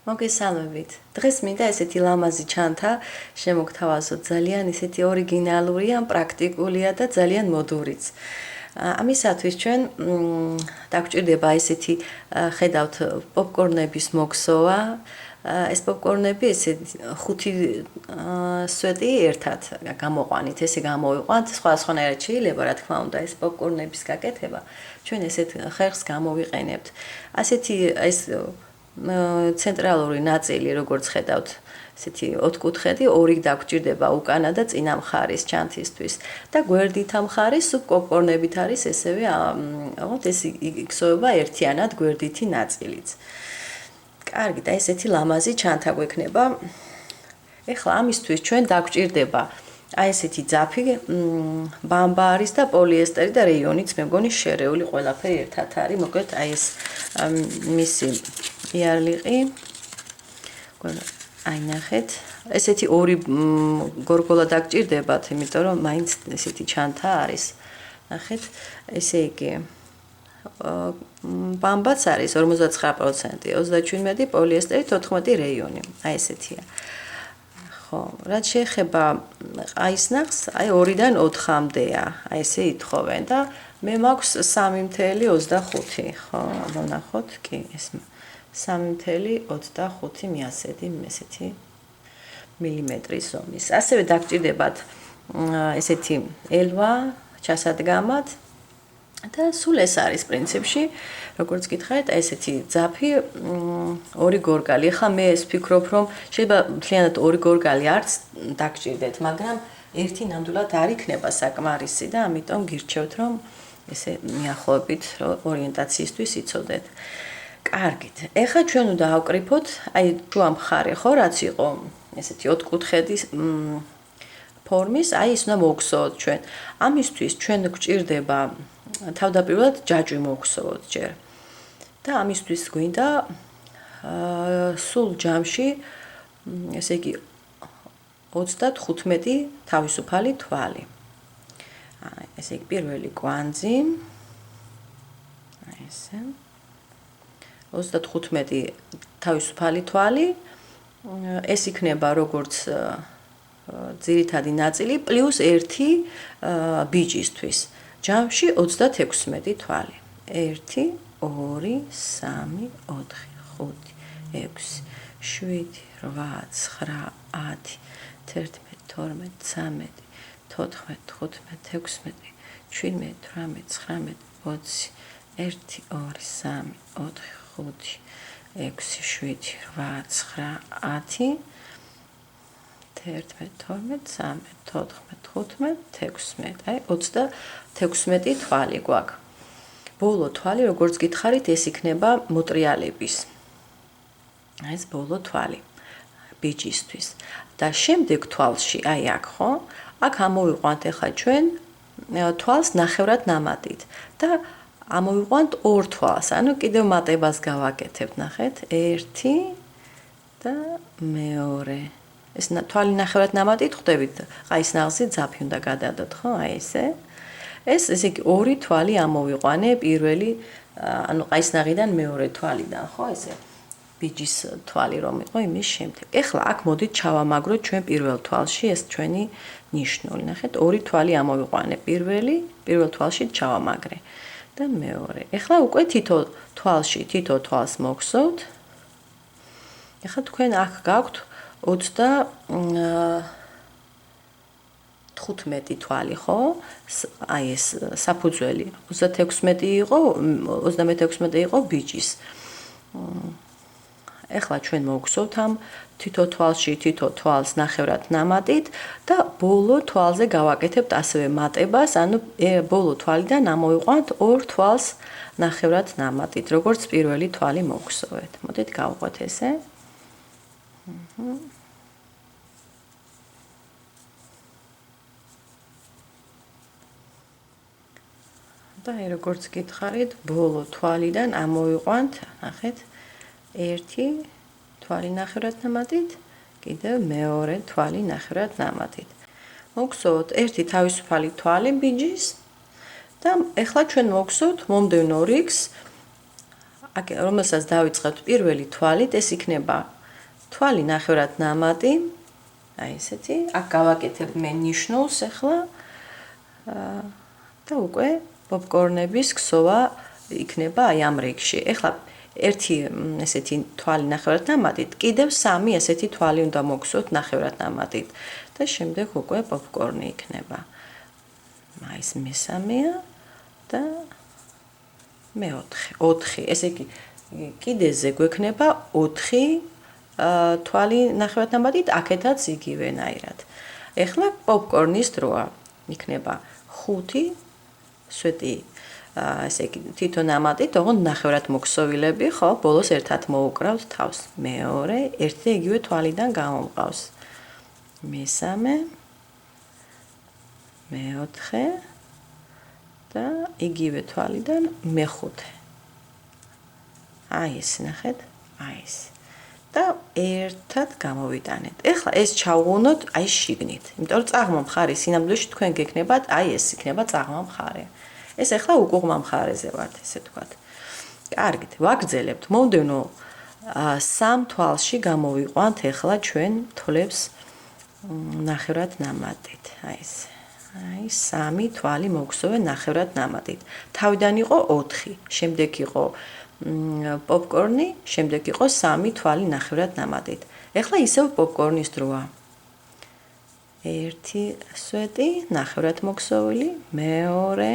მოგესალმებით. დღეს მინდა ესეთი ლამაზი ჩანთა შემოგთავაზოთ. ძალიან ესეთი ორიგინალურია, პრაქტიკულია და ძალიან მოდურიც. ამისათვის ჩვენ დაგვჭირდება ესეთი ხედავთ პოპკორნების მოქსოვა. ეს პოპკორნები ესე 5 სვეტი ერთად გამოყვანით, ესე გამოვიყვანთ. სხვადასხვანაირად შეიძლება, რა თქმა უნდა, ეს პოპკორნების გაკეთება. ჩვენ ესეთ ხერხს გამოვიყენებთ. ასეთი ეს ცენტრალური ნაწილი, როგორც ხედავთ, ესეთი ოთხკუთხედი, ორი დაგვჭირდება უკანა და წინა მხარის ჩანთისთვის და გვერდით მხარის პოპკორნებით არის ესევე, აღოთ ეს იქსოვება ერთიანად გვერდითი ნაწილიც. კარგი, და ესეთი ლამაზი ჩანთა გვექნება. ეხლა ამისთვის ჩვენ დაგვჭირდება აი ესეთი ძაფი, ბამბა არის და პოლიესტერი და რეიონიც, მე მგონი შერეული ყველაფერი ერთად არის. მოკლედ აი ეს მისი იარლიყი. აი ნახეთ, ესეთი ორი გორგოლა დაგვჭირდებათ, იმიტომ რომ მაინც ესეთი ჩანთა არის. ნახეთ, ესე იგი ბამბაც არის 59%, 37 პოლიესტერი, 14 რეიონი. აი ესეთია. ხო, რაც შეეხება ყაისნახს, აი 2-დან 4-მდეა. აი ესე ითხოვენ და მე მაქვს 3.25, ხო, მონახოთ, კი, ეს 3.25 მიასედი ესეთი მილიმეტრის ზომის. ასევე დაგვჭირდებათ ესეთი ელვა ჩასადგამად და სულ ეს არის პრინციპში, როგორც გითხარით, ესეთი ძაფი, ორი გორგალი. ახლა მე ეს ვფიქრობ, რომ შეიძლება მთლიანად ორი გორგალი არც დაგჭირდეთ, მაგრამ ერთი ნამდვილად არ იქნება საკმარისი და ამიტომ გირჩევთ, რომ ესე მიახლოებით ორიენტაციისთვის იცოდეთ. კარგით. ეხლა ჩვენ უნდა ავკრიფოთ, აი შუა მხარე ხო, რაც იყო ესეთი ოთხკუთხედის ფორმის, აი ის უნდა მოვგზავნოთ ჩვენ. ამისთვის ჩვენ გვჭირდება თავდაპირველად ჯაჭვი მოვგზავნოთ ჯერ. და ამისთვის გვინდა სულ ჯამში, ესე იგი 35 თავისუფალი თვალი. აი ესე იგი პირველი კვანძი. აი ესე 35 თავისუფალი თვალი, ეს იქნება როგორც ძირითადი ნაწილი პლუს 1 ბიჭისთვის. ჯამში 36 თვალი. 1 2 3 4 5 6 7 8 9 10 11 12 13 14 15 16 17 18 19 20 1 2 3 4 5 6 7 8 9 10 11 12 13 14 15 16 აი 36 თვალი გვაქვს. ბოლო თვალი, როგორც გითხარით, ეს იქნება მოტრიალების. აი ეს ბოლო თვალი ბიჭისთვის. და შემდეგ თვალში, აი აქ ხო? აქ ამოვიყვანთ ახლა ჩვენ თვალს ნახევრად ნამატით და ამოვიყვანთ ორ თვალს, ანუ კიდევ მატებას გავაკეთებთ, ნახეთ, 1 და მეორე. ეს თვალი ნახევრად ნამატით ხვდებით, ყაისნახზე ძაფი უნდა გადადოთ, ხო, აი ესე. ეს ესე იგი ორი თვალი ამოვიყვანე პირველი, ანუ ყაისნაღიდან მეორე თვალიდან, ხო, ესე. ბიჭის თვალი რომ იყო იმის შემდეგ. ეხლა აქ მოდით ჩავამაგროთ ჩვენ პირველ თვალში ეს ჩვენი ნიშნული, ნახეთ, ორი თვალი ამოვიყვანე პირველ თვალში ჩავამაგრე. და მეორე. ეხლა უკვე თითო თვალს მოგხსოვთ. ეხლა თქვენ აქ გაქვთ 15 თვალი, ხო? აი ეს საფუძველი 36 იყო, 36 იყო ბიჭის. ეხლა ჩვენ მოგხსოვთ ამ თითო თვალს ნახევრად ნამატით და ბოლო თვალზე გავაკეთებთ ასევე მატებას, ანუ ბოლო თვალიდან ამოვიყვანთ ორ თვალს ნახევრად ნამატით, როგორც პირველი თვალი მოგხსოვეთ. მოდით გავყვეთ ესე. და აი როგორც გითხარით, ბოლო თვალიდან ამოვიყვანთ, ნახეთ, 1 თვალი ნახევრად ნამატით, კიდევ მეორე თვალი ნახევრად ნამატით. მოგხსოვთ ერთი თავისუფალი თვალი ბიჭის და ეხლა ჩვენ მოგხსოვთ მომდევნო რიგს რომელსაც დავიწყებთ პირველი თვალით, ეს იქნება თვალი ნახევრად ნამატი. აი ესეთი. აქ გავაკეთებ მე ნიშნულს ახლა. და უკვე პოპკორნების ქსოვა იქნება აი ამ რიგში. ახლა ერთი ესეთი თვალი ნახევრად ნამატით, კიდევ 3 ესეთი თვალი უნდა მოგხსოვთ ნახევრად ნამატით და შემდეგ უკვე პოპკორნი იქნება. აი ეს მესამეა და მეოთხე, 4. ესე იგი კიდეზე გვექნება 4 თვალი ნახევრად ნამატით, აქეთაც იგივენაირად. ეხლა პოპკორნის დროა. იქნება 5 სვეტი ესე იგი თითო ნამატით, ოღონდ ნახევრად მოგხსოვილები, ხო, ბოლოს ერთად მოუკრავთ თავს. მეორე, ერთი და იგივე თვალიდან გამომყავს. მესამე, მეოთხე და იგივე თვალიდან მეხუთე. აი ეს ნახეთ, აი ეს. და ერთად გამოვიტანეთ. ეხლა ეს ჩავღუნოთ აი შიგნით. იმიტომ რომ წაღმა მხარი სინამდვილეში თქვენ გექნებათ, აი ეს იქნება წაღმა მხარე. ეს ახლა უკუღმა მხარეზე ვართ, ესე ვთქვათ. კარგით, ვაგრძელებთ. მომდენო 3 თვალში გამოვიყვანთ ახლა ჩვენ თვლებს ნახევრად ნამატით. აი ეს. აი 3 თვალი მოგხსოვე ნახევრად ნამატით. თავიდან იყო 4, შემდეგ იყო პოპკორნი, შემდეგ იყო 3 თვალი ნახევრად ნამატით. ახლა ისევ პოპკორნის დროა. 1 სვეტი ნახევრად მოგხსოვილი, მეორე,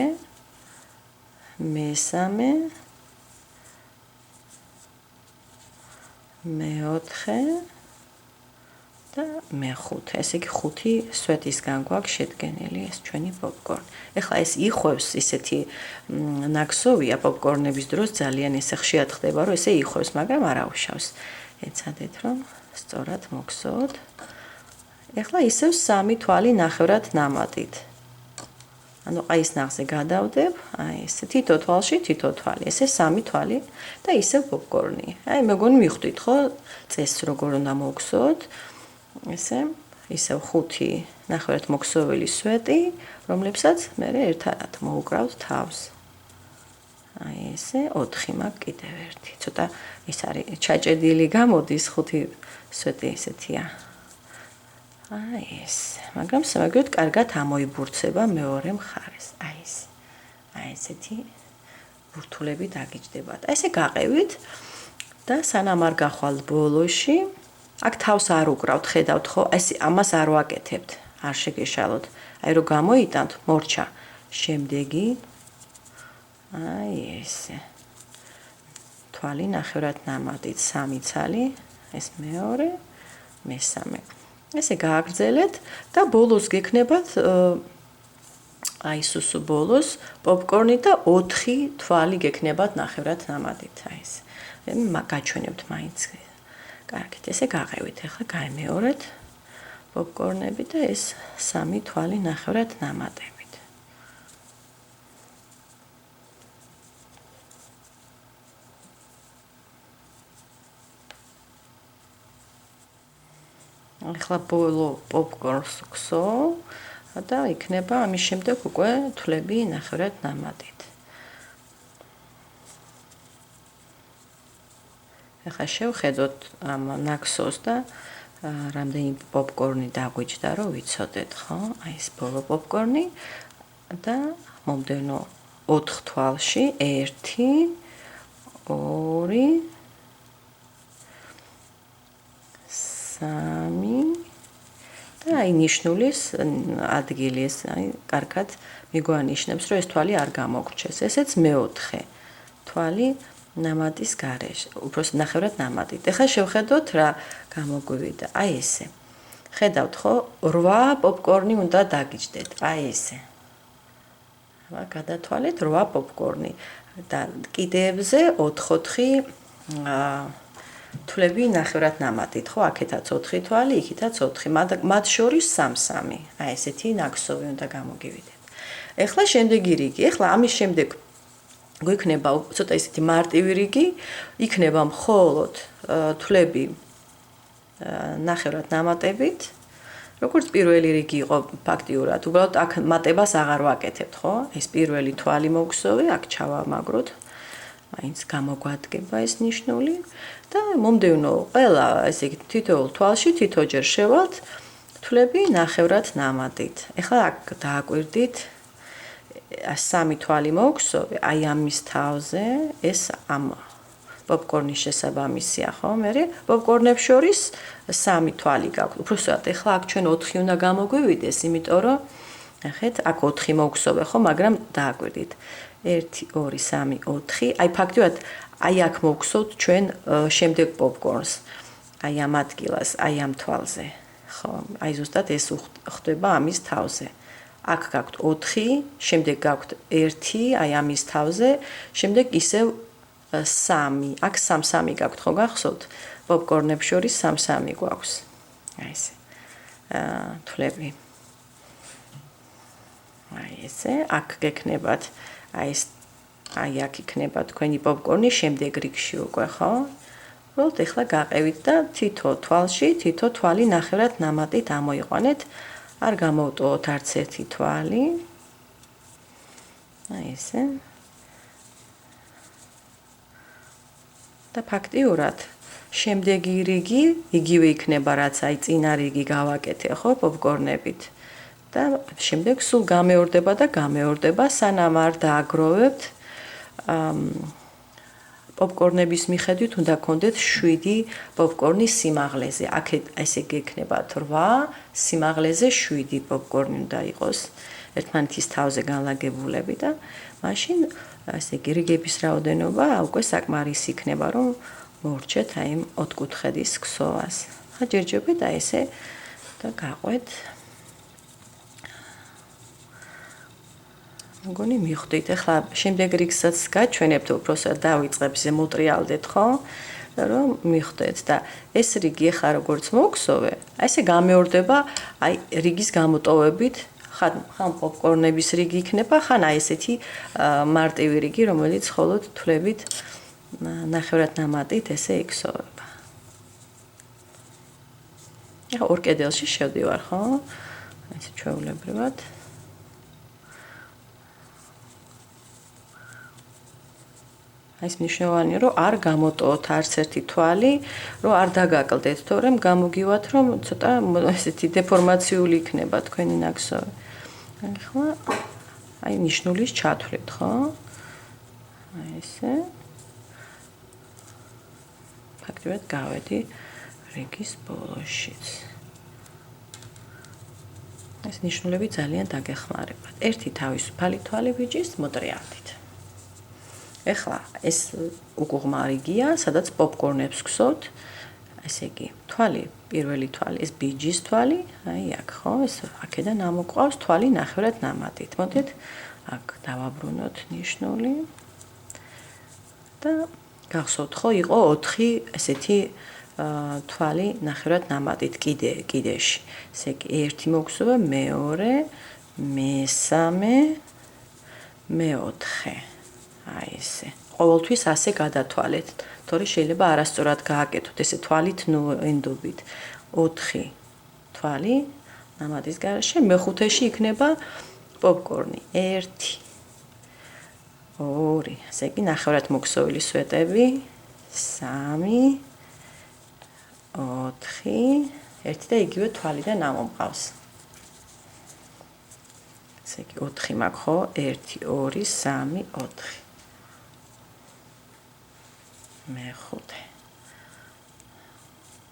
მესამე, მეოთხე და მეხუთე. ესე იგი 5 სვეტისგან გვაქვს შედგენილი ეს ჩვენი პოპკორნი. ეხლა ეს იხვევს ისეთი ნაკსოვია პოპკორნების დროს ძალიან ესე ხშირად ხდება, რომ ესე იხვევს, მაგრამ არ აუშავს. ეცადეთ რომ სწორად მოგხსოვოთ. ეხლა ისევ 3 თვალი ნახევრად ნამატით. ანუ აი ეს ნახზე გადავდებ, აი ეს თითო თვალში თითო თვალი, ესე 3 თვალი და ისევ პოპკორნი. აი მეგონი მიხვდით ხო, წესს როგორ უნდა მოგხსოვოთ. ესე ისევ 5 ნახევრად მოგხსოვილი სვეტი, რომლებსაც მე ერთად მოუკრავთ თავს. აი ესე 4 მაქვს კიდევ ერთი. ცოტა ის არის ჩაჭედილი გამოდის 5 სვეტი ესეთია. აი ეს, მაგრამ სამაგერად კარგად ამოიბურცება მეორე მხარეს. აი ეს. აი ესეთი ბურთულები დაგიჯდებათ. აი ესე გაყევით და სანამ არ გახვალთ ბოლოში, აქ თავს არ უკრავთ, ხედავთ ხო? ეს ამას არ ვაკეთებთ, არ შეგეშალოთ. აი რომ გამოიტანთ, მორჩა. შემდეგი აი ესე. თვალი ნახევრად ნამატით 3 ცალი, ეს მეორე, მესამე. ესე გააგრძელეთ და ბოლოს გექნებათ აი სუსუ ბოლოს პოპკორნი და 4 თვალი გექნებათ ნახევრად ნამატით. აი ეს. გაჩვენებთ მაინც. კარგით, ესე გაყევით. ახლა გაიმეორეთ პოპკორნები და ეს 3 თვალი ნახევრად ნამატებით. ახლა ბოლო პოპკორნს ვხსოვ და იქნება ამის შემდეგ უკვე თვლები ნახევრად ნამატით. ახლა შევხედოთ ამ ნაკსოს და რამდენი პოპკორნი დაგვიჯდა, რომ ვიცოდეთ, ხო? აი ეს ბოლო პოპკორნი და მომდენო 4 თვალში 1, 2, 3 და აი ნიშნულის ადგილი ეს აი კარგად მიგვანიშნებს, რომ ეს თვალი არ გამოგრჩეს. ესეც მეოთხე თვალი ნამატის გარეშე, უბრალოდ ნახევრად ნამატით. ახლა შევხედოთ რა გამოგვივიდა. აი ესე. ხედავთ ხო? 8 პოპკორნი უნდა დაგიჯდეთ. აი ესე. აბა გადათვალეთ 8 პოპკორნი და კიდეებზე 4 თვლები ნახევრად ნამატით, ხო? აქეთაც 4 თვალი, იქითაც 4. მათ შორის 3-3. აი ესეთი ნაკსოვი უნდა გამოგივიდეთ. ახლა შემდეგი რიგი. ახლა ამის შემდეგ გვექნება ცოტა ისეთი მარტივი რიგი, იქნება მხოლოდ თვლები ნახევრად ნამატებით. როგორც პირველი რიგი იყო ფაქტიურად, უბრალოდ აქ მატებას აღარ ვაკეთებთ, ხო? ეს პირველი თვალი მოგხსოვე, აქ ჩავამაგროთ. მაინც გამოგვადგება ეს ნიშნული და მომდევნო ყველა ესე იგი თითოეულ თვალში თითოჯერ შევალთ თვლები ნახევრად ნამატით. ეხლა აქ დააკვირდით სამი თვალი მოგხსოვე, აი ამის თავზე ეს ამ პოპკორნის შესაბამისია, ხო? მე პოპკორნებს შორის სამი თვალი გაქვთ. უბრალოდ ეხლა აქ ჩვენ 4 უნდა გამოგვივიდეს, იმიტომ რომ ნახეთ, აქ 4 მოგხსოვე, ხო, მაგრამ დააკვირდით. 1 2 3 4, აი ფაქტიურად აი აქ მოგხსოვთ ჩვენ შემდეგ პოპკორნს. აი ამ ადგილას, აი ამ თვალზე. ხო, აი ზუსტად ეს ხდება ამის თავზე. აქ გაქვთ 4, შემდეგ გაქვთ 1, აი ამის თავზე, შემდეგ ისევ 3. აქ 3 გაქვთ, ხო გახსოვთ? პოპკორნებს შორის 3 გვაქვს. აი ესე. თვლები. აი ესე, აქ გექნებათ, აი აქ იქნება თქვენი პოპკორნი შემდეგ რიგში უკვე, ხო? უბრალოდ ეხლა გაყევით და თითო თვალში, თითო თვალი ნახევრად ნამატით ამოიყვანეთ. არ გამოვტოვოთ არც ერთი თვალი. აი ესე. და ფაქტიურად შემდეგი რიგი იგივე იქნება, რაც აი წინა რიგი გავაკეთე, ხო, პოპკორნებით. და შემდეგ სულ გამეორდება და გამეორდება, სანამ არ დააგროვებთ. პოპკორნების მიხედვით უნდა გქონდეთ 7 პოპკორნის სიმაღლეზე. აქ ესე გექნებათ 8, სიმაღლეზე 7 პოპკორნი უნდა იყოს. ერთმანეთის თავზე განლაგებულები და მაშინ ესე იგი რიგების რაოდენობა უკვე საკმარისი იქნება, რომ მორჩეთ აი ამ 4 კუთხედის ქსოვას. ხა ჯერჯერობით აი ესე და გაყვეთ. მგონი მიხვდით, ახლა შემდეგ რიგსაც გაჩვენებთ, უბრალოდ დავიწყებ ზემოტრიალდეთ, ხო? რომ მიხვდეთ და ეს რიგი ახლა როგორც მოგხსოვე, აი ესე გამეორდება აი რიგის გამოტოვებით, ხან პოპკორნების რიგი იქნება, ხან აი ესეთი მარტივი რიგი, რომელიც მხოლოდ თვლებით ნახევრად ნამატით ესე იქსოვება. ახლა ორ კედელში შევდივარ, ხო? ესე ჩვეულებრივად. ეს მნიშვნელოვანია, რომ არ გამოტოვოთ არც ერთი თვალი, რომ არ დაგაკლდეთ, თორემ გამოგივათ, რომ ცოტა ესეთი დეფორმაციული იქნება თქვენი ნაკსოვი. ახლა აი ნიშნულის ჩათვლით, ხო? აი ესე. ფაქტიურად გავედი რიგის ბოლოშიც. ეს ნიშნულები ძალიან დაგეხმარებათ. ერთი თავისუფალი თვალი ბიჭის მოტრიალდით. ეხლა ეს უგუღმა რიგია, სადაც პოპკორნებს გსოვთ. ესე იგი, თვალი, პირველი თვალი, ეს ბიჯის თვალი, აი აქ, ხო? ეს აქედან ამოყვავს თვალი ნახევრად ნამატით. მოდით, აქ დავაბრუნოთ ნიშნული. და გახსოვთ, ხო, იყო 4 ესეთი თვალი ნახევრად ნამატით კიდეში. ესე იგი, ერთი მოგხსოვე, მეორე, მესამე, მეოთხე. აი ესე. ყოველთვის ასე გადათვალეთ. თორე შეიძლება არასწორად გააკეთოთ, ესე თვალით ენდობით. 4 თვალი ნამატის გარშე, მეხუთეში იქნება პოპკორნი. 1 2, ესე იგი ნახევრად მოგხსოვილი სვეტები. 3 4, ერთი და იგივე თვალიდან ამომყავს. ესე იგი 4 მაქვს, ხო? 1 2 3 4. მეხუთე.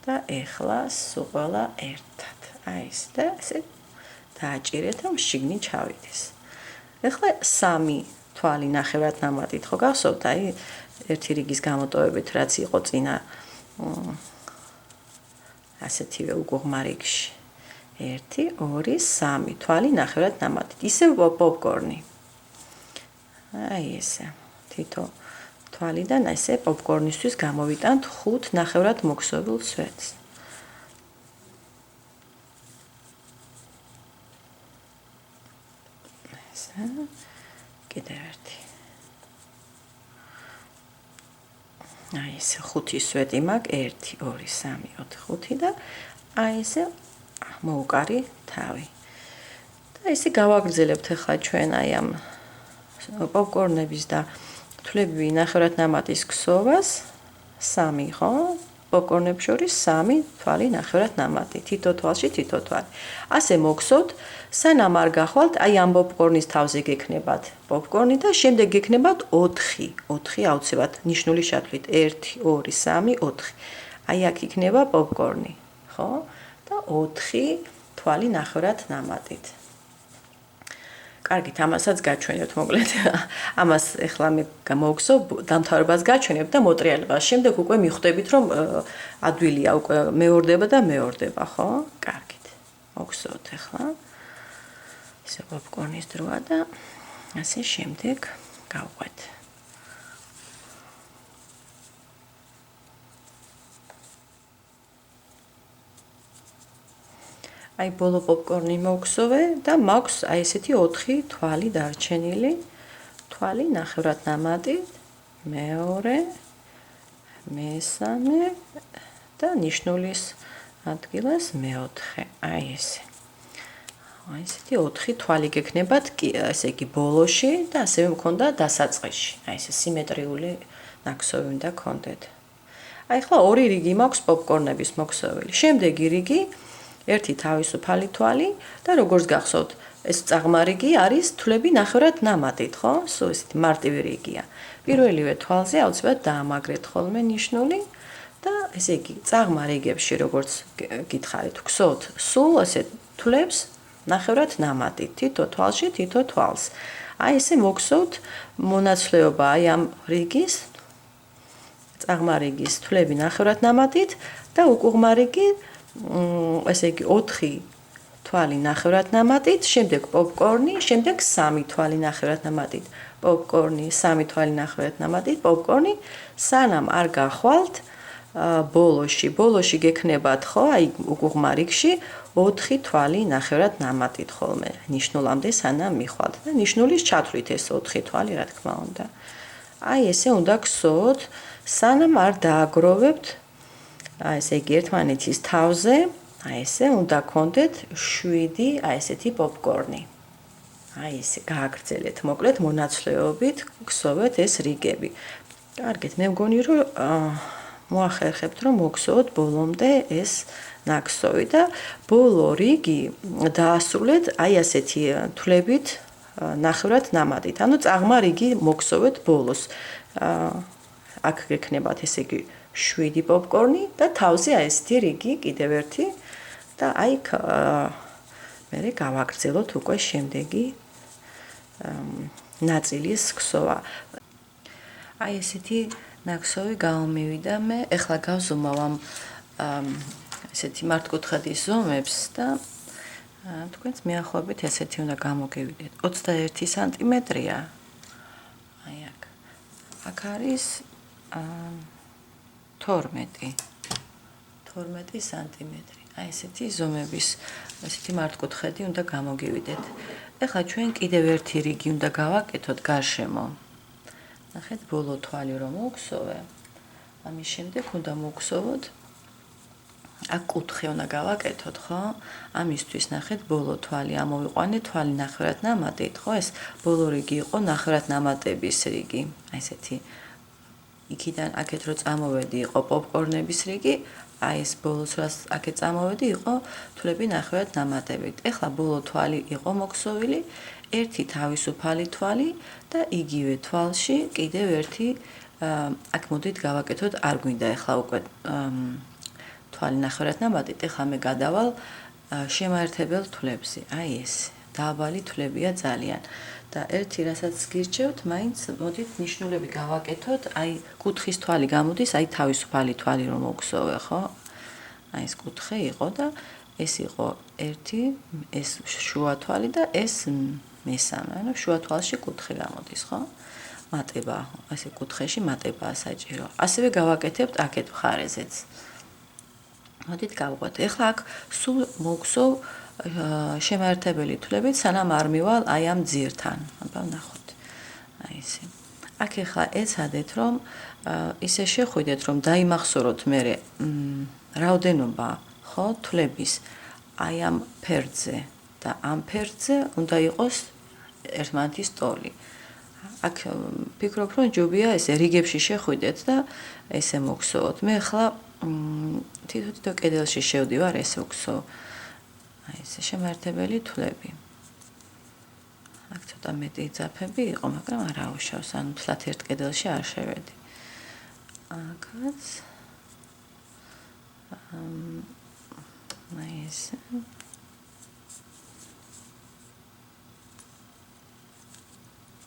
და ეხლა სულ ყველა ერთად. აი ეს და ესე დააჭირეთ, რომ შიგნით ჩავიდეს. ეხლა 3 თვალი ნახევრად ნამატით, ხო გახსოვთ? აი ერთი რიგის გამოტოვებით, რაც იყო წინა ასეთივე უგუღმა რიგში. 1 2 3 თვალი ნახევრად ნამატით. ისევ პოპკორნი. აი ესე. თითო თვალიდან ესე პოპკორნისთვის გამოვიტანთ 5 ნახევრად მოგხსოვილ სვეტს. ესე კიდევ ერთი. აი ესე 5 სვეტი მაქვს 1 2 3 4 5 და აი ესე მოუკარი თავი. და ესე გავაგრძელებთ ახლა ჩვენ აი ამ პოპკორნების და თვლები ნახევრადნამატის ქსოვას 3, ხო? პოპკორნებს შორის 3 თვალი ნახევრადნამატი, თითო თვალში თითო თვალი. ასე მოგხსოვთ, სანამ არ გახვალთ, აი ამ პოპკორნის თავზე გექნებათ პოპკორნი და შემდეგ გექნებათ 4 აუცილებლად ნიშნული შათვლით 1 2 3 4. აი აქ იქნება პოპკორნი, ხო? და 4 თვალი ნახევრადნამატით. კარგით, ამასაც გაჩვენებთ მოკლედ. ამას ეხლა მე გამოვგზავ, დამთავრებას გაჩვენებ და მოტრიალებას. შემდეგ უკვე მიხვდებით, რომ ადვილია უკვე მეორდება და მეორდება, ხო? კარგით. მოგგზავნოთ ეხლა. ისე პოპკორნის დროა და ასე შემდეგ გავყვეთ. აი ბოლო პოპკორნი მოგხსოვე და მაქვს აი ესეთი 4 თვალი დარჩენილი. თვალი ნახევრადნამატი, მეორე, მესამე და ნიშნულის ადგილას მეოთხე. აი ესე. აი ესეთი 4 თვალი გექნებათ, ესე იგი ბოლოში და ასევე მქონდა დასაწყისში. აი ესე სიმეტრიული ნაკსოვი უნდა გქონდეთ. აი ახლა 2 რიგი მაქვს პოპკორნების მოქსოვილი. შემდეგი რიგი ერთი თავისუფალი თვალი და როგორც გახსოვთ, ეს წაღმარიგი არის თვლები ნახევრადნამატით, ხო? სულ ესეთი მარტივი რიგია. პირველივე თვალზე აუცილებლად დაამაგრეთ ხოლმე ნიშნული და ესე იგი წაღმარიგებში როგორც გითხარით, გხსოვთ, სულ ესე თვლებს ნახევრადნამატით, თითო თვალში თითო თვალს. აი ესე მოგხსოვთ მონაცვლეობა აი ამ რიგის წაღმარიგის თვლები ნახევრადნამატით და უკუღმარიგი ესე იგი 4 თვალი ნახევრადნამატით, შემდეგ პოპკორნი, შემდეგ 3 თვალი ნახევრადნამატით, პოპკორნი, 3 თვალი ნახევრადნამატით, პოპკორნი, სანამ არ გახვალთ ბოლოში გექნებათ, ხო, აი უკუღმარიგში 4 თვალი ნახევრადნამატით ხოლმე, ნიშნულამდე სანამ მიხვალთ და ნიშნულის ჩათვლით ეს 4 თვალი, რა თქმა უნდა. აი ესე უნდა გხსოვთ, სანამ არ დააგროვებთ აი ესე იგი ერთმანეთის თავზე, აი ესე უნდა გქონდეთ 7 აი ესეთი პოპკორნი. აი ესე გააგრძელეთ მოკლედ მონაცვლეობით, გხსოვეთ ეს რიგები. კარგით, მე მგონი რომ მოახერხებთ რომ მოგხსოვოთ ბოლომდე ეს ნაკსოვი და ბოლო რიგი დაასრულეთ აი ასეთი თვლებით ნახევრადნამატით. ანუ წაღმარიგი მოგხსოვეთ ბოლოს. აქ გექნებათ ესე იგი 7 პოპკორნი და თავზე აი ესეთი რიგი კიდევ ერთი და აი მე გავაგრძელოთ უკვე შემდეგი ნაწილის ქსოვა. აი ესეთი ნაკსოვი გამომივიდა მე. ეხლა გავზომავ ამ ესეთი მართკუთხედის ზომებს და თქვენც მიახლოებით ესეთი უნდა გამოგივიდეთ. 21 სანტიმეტრია. აი აქ. აქ არის 12 სანტიმეტრი. აი ესეთი ზომების, ესეთი მართკუთხედი უნდა გამოგივიდეთ. ეხლა ჩვენ კიდევ ერთი რიგი უნდა გავაკეთოთ გარშემო. ნახეთ, ბოლო თვალი რომ მოგხსოვე. ამის შემდეგ უნდა მოგხსოვოთ აქ კუთხე უნდა გავაკეთოთ, ხო? ამისთვის ნახეთ, ბოლო თვალი ამოვიყვანეთ თვალი ნახევრადნამატით, ხო? ეს ბოლო რიგი იყო ნახევრადნამატების რიგი. აი ესეთი იქიდან აქეთ რო წამოვედი იყო პოპკორნების რიგი, აი ეს ბოლოს რაც აქეთ წამოვედი იყო თვლები ნახევრადნამატებით. ეხლა ბოლო თვალი იყო მოგხსოვილი, ერთი თავისუფალი თვალი და იგივე თვალში კიდევ ერთი აქ მოდით გავაკეთოთ, არ გვინდა ეხლა უკვე თვალი ნახევრადნამატით, ეხლა მე გადავალ შემაერთებელ თვლებზე. აი ეს დაბალი თვლებია ძალიან. და ერთი რასაც გირჩევთ, მაინც მოდით ნიშნულები გავაკეთოთ, აი კუთხის თვალი გამოდის, აი თავისუფალი თვალი რომ მოგხსოვე, ხო? აი ეს კუთხე იყო და ეს იყო ერთი, ეს შუა თვალი და ეს მესამე, ანუ შუა თვალში კუთხე გამოდის, ხო? მატება, ასე კუთხეში მატებაა საჭირო. ასევე გავაკეთებთ აქეთ მხარეზეც. მოდით გავყვეთ. ეხლა აქ სულ მოგხსოვ შემაერთებელი თვლებით, სანამ არ მივალ აი ამ ძირთან. აბა ნახოთ. აი ესე. აქ ეხლა ეცადეთ რომ ისე შეხვიდეთ რომ დაიმახსოვროთ მე რაოდენობა, ხო, თვლების აი ამ ფერდზე და ამ ფერდზე უნდა იყოს ერთმანეთის ტოლი. აქ ფიქრობ, რომ ჯობია ესე რიგებში შეხვიდეთ და ესე მოგსოვოთ. მე ახლა თითო კედელში შევდივარ, ესე ვგსოვ. აი ესე შემართებელი თვლები. აქ ცოტა მეტი ძაფები იყო, მაგრამ არა უშავს, ანუ თლათ ერთ კედელში არ შევედი. აქაც აი ესე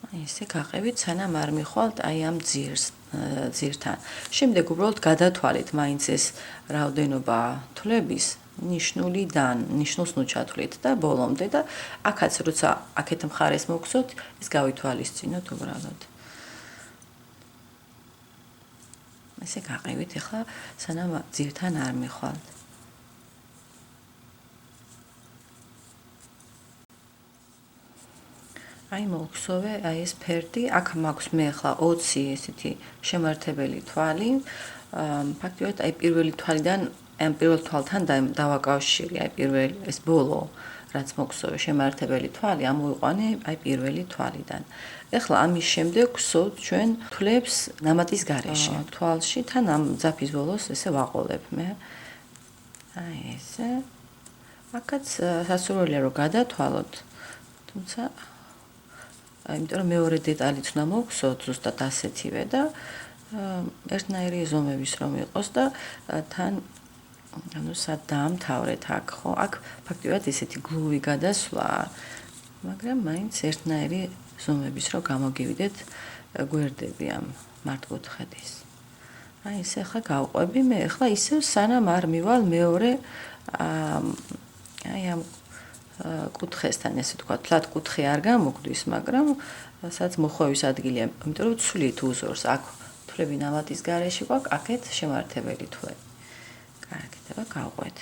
ესე გაყევით, სანამ არ მიხვალთ აი ამ ძირთან. შემდეგ უბრალოდ გადათვალით მაინც ეს რაოდენობა თვლების ნიშნულს ნუ ჩათვლით და ბოლომდე და აქაც როცა აქეთ მხარეს მოგცოთ, ეს გავითვალისწინოთ უბრალოდ. ესე გაყევით ახლა სანამ ძირთან არ მიხვალთ. აი მოგხსოვე, აი ეს ფერდი, აქ მაქვს მე ახლა 20 ესეთი შემართებელი თვალი. ფაქტობრივად აი პირველი თვალიდან, ამ პირველ თვალთან დავაკავშირე, აი პირველი ეს ბოლო, რაც მოგხსოვე შემართებელი თვალი, ამოვიყვანე აი პირველი თვალიდან. ეხლა ამის შემდეგ ვსვთ ჩვენ თვლებს ნამატის გარეშე. თვალში თან ამ ძაფის ბოლოს ესე ვაყოლებ მე. აი ესე. აქაც სასურველია რომ გადათვალოთ. თუმცა იმიტომ რომ მეორე დეტალიც უნდა მოგხსოვთ ზუსტად ასეთივე და ერთნაირი ზომების რომ იყოს და თან ანუ სად დაამთავრეთ აქ ხო აქ ფაქტობრივად ესეთი გლუვი გადასვლა მაგრამ მაინც ერთნაირი ზომების რომ გამოგივიდეთ გვერდები ამ მართკუთხედის აი ესე ახლა გავყვები მე ახლა ისევ სანამ არ მივალ მეორე აი ამ კუთხესთან ესე თქვა, თლათ კუთხე არ გამოგვდის, მაგრამ სადაც მოხვევის ადგილია, იმიტომ რომ ცვლით უზორს, აქ თვლები ნამატის გარეშე გვაქვს, აქეთ შემართებელი თვლები. კარგი, და გავყვეთ.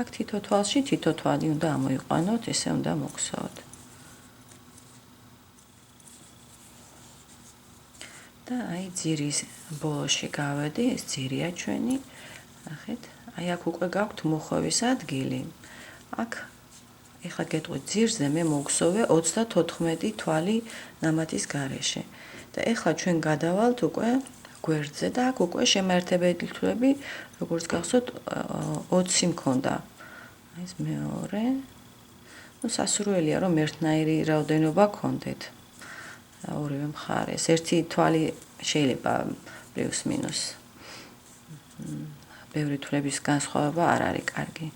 აქ თითო თვალში თითო თვალი უნდა ამოიყვანოთ, ესე უნდა მოგხსოვოთ. და აი ძირის ბოლოში გავედი, ეს ძირია ჩვენი. ნახეთ, აი აქ უკვე გაქვთ მოხვევის ადგილი. აქ ეხლა გეტყვით ძირზე მე მოგხსოვე 34 თვალი ნამატის გარეშე. და ეხლა ჩვენ გადავალთ უკვე გვერდზე და აქ უკვე შემართებელი თვლები, როგორც გახსოვთ, 20 მქონდა. ეს მეორე. ნუ სასურველია რომ ერთნაირი რაოდენობა გქონდეთ. ორივე მხარეს. ერთი თვალი შეიძლება პლუს მინუს. ბევრი თვლების განსხვავება არ არის კარგი.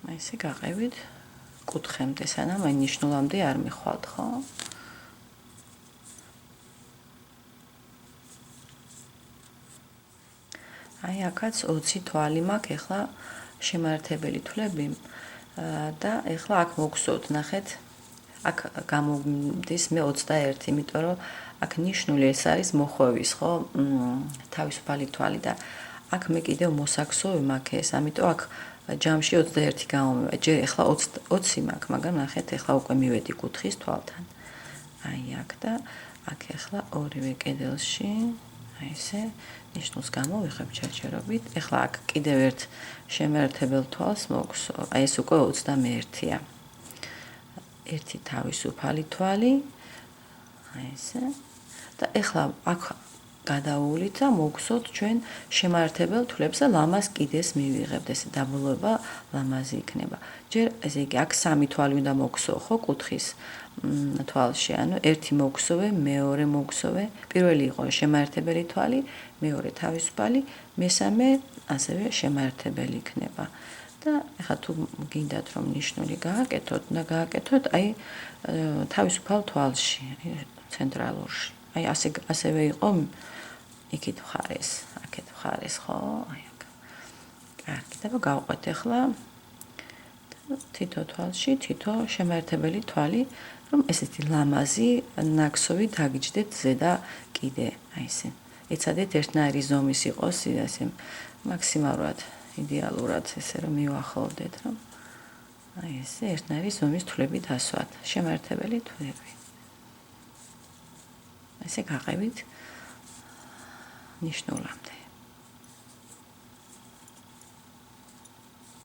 აი ესე გაყევით კუთხემდე, სანამ აი ნიშნულამდე არ მიხვალთ, ხო? აი აქაც 20 თვალი მაქვს, ეხლა შემართებელი თვლები და ეხლა აქ მოგხსოვთ, ნახეთ, აქ გამომდის მე 21, იმიტომ რომ აქ ნიშნული ეს არის მოხვევის, ხო? თავისუფალი თვალი და აქ მე კიდევ მოსაქსოვი მაქვს ეს, ამიტომ აქ ჯამში 21 გამომივა. ჯერ ეხლა 20 მაქვს, მაგრამ ნახეთ, ეხლა უკვე მივედი კუთხის თვალთან. აი აქ და აქ ეხლა ორივე კედელში აი ესე ნიშნულს გამოვიხებ ჩერჩერობით. ეხლა აქ კიდევ ერთ შემართებელ თვალს მოგხსოვ. აი ეს უკვე 21-ია. ერთი თავისუფალი თვალი. აი ესე. და ეხლა აქ გადავულით და მოგხსოვთ ჩვენ შემართებელ თვლებს და ლამაზ კიდეს მივიღებთ. ესე დაბოლოება ლამაზი იქნება. ჯერ ესე იგი აქ 3 თვალი უნდა მოგხსოვ, ხო, კუთხის თვალში. ანუ ერთი მოგხსოვე, მეორე მოგხსოვე. პირველი იყო შემართებელი თვალი, მეორე თავისუფალი, მესამე ასევე შემართებელი იქნება. და ეხლა თუ გინდათ რომ ნიშნული გააკეთოთ, უნდა გააკეთოთ აი თავისუფალ თვალში, ცენტრალურში. აი ასევე იყო იქით მხარეს, აქეთ მხარეს, ხო? აი აქ. კარგი, და გავყვეთ ახლა თითო თვალში თითო შემართებელი თვალი, რომ ესეთი ლამაზი ნაკსოვი დაგიჯდეთ ზედა კიდე, აი ესე. ეცადეთ ერთნაირი ზომის იყოს, ესე მაქსიმალურად იდეალურად ესე რომ მივახლოვდეთ, რომ აი ესე ერთნაირი ზომის თვლები დასვათ, შემართებელი თვლები. ესე გაყევით ნიშნულამდე.